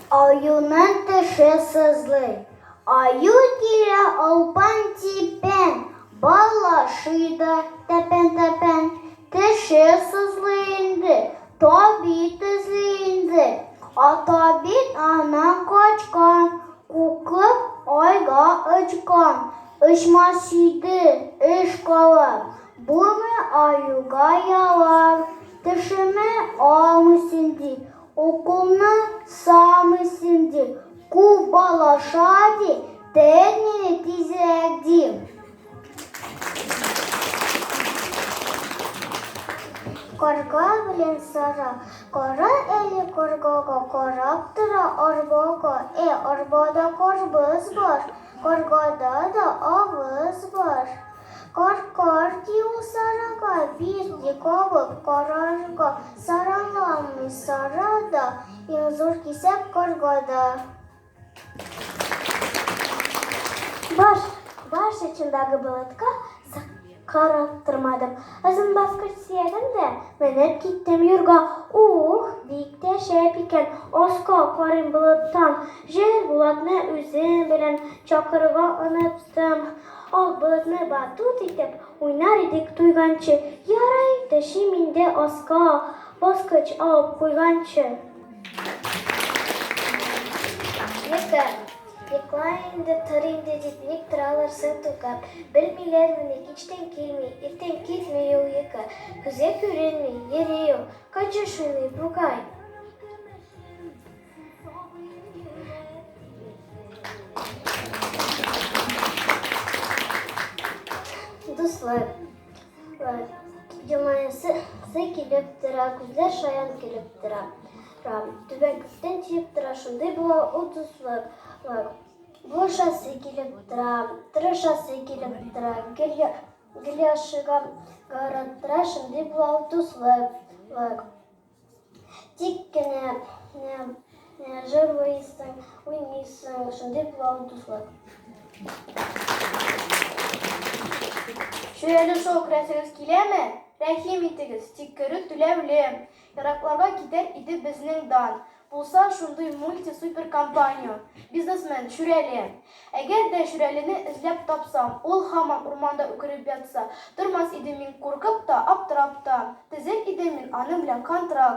Аюның теше сызлый, аю килә алпан-типән, балашыйды тәпән-тәпән. Теше сызлый инде, табит эзли инде, табит аннан качкан, куркып айга очкан. Очмас иде эш калып, булмый аюга ялап. Тешеме алмыйсың ди, уколны салмыйсың ди, күп балаша ди, тек мине тизрәк ди. Карга белән сара, кара әле каргага, карап тора арбага. Арбада карбыз бар, каргада да авыз бар. Кар ди ул сарага, бирде кабып карарга. Сараламый сарада, иң зур кисәк каргада. Баш очындагы болытка карап тормадым. Ызын баскыч сөйдем дә, менеп киттем юрга. Бик тә шәп икән, аска карыйм болыттан. Җәй булатны үзем белән чакырырга оныттым. Ак болытны батут итеп, уйнар идек туйганчы. Ярый, төшим инде аска, баскыч алып куйганчы. Йокла инде, тор инде дип, ник тораларсың тукап. Белмиләрмени, кичтән килми, иртән китми ул йокы. Күзгә күренми, йөри ул, кайчан шуный бугай. Дуслар, елмаясы килеп тора, күзләр шаян килеп тора. Түбән күктән тиеп тора, шундый була ул дуслар. Булышасы килеп тора, тырышасы килеп тора, гел яшыга гараттыра, шундый була ул дуслар. Тик кенә җырлыйсың, уйныйсың, шундый була ул дуслар. Шөйле шоу күрәсегез киләме? Рәхим итегез, тик керү түләүле. Еракларга китәр иде безнең дан. Булса шундый мульти-супер компания. Бизнесмен Шүрәле. Әгәр дә Шүрәлене эзләп тапсам, ул һаман урманда үкереп ятса, тормас идем мин куркып та, аптырап та. Төзер идем мин аның белән контракт.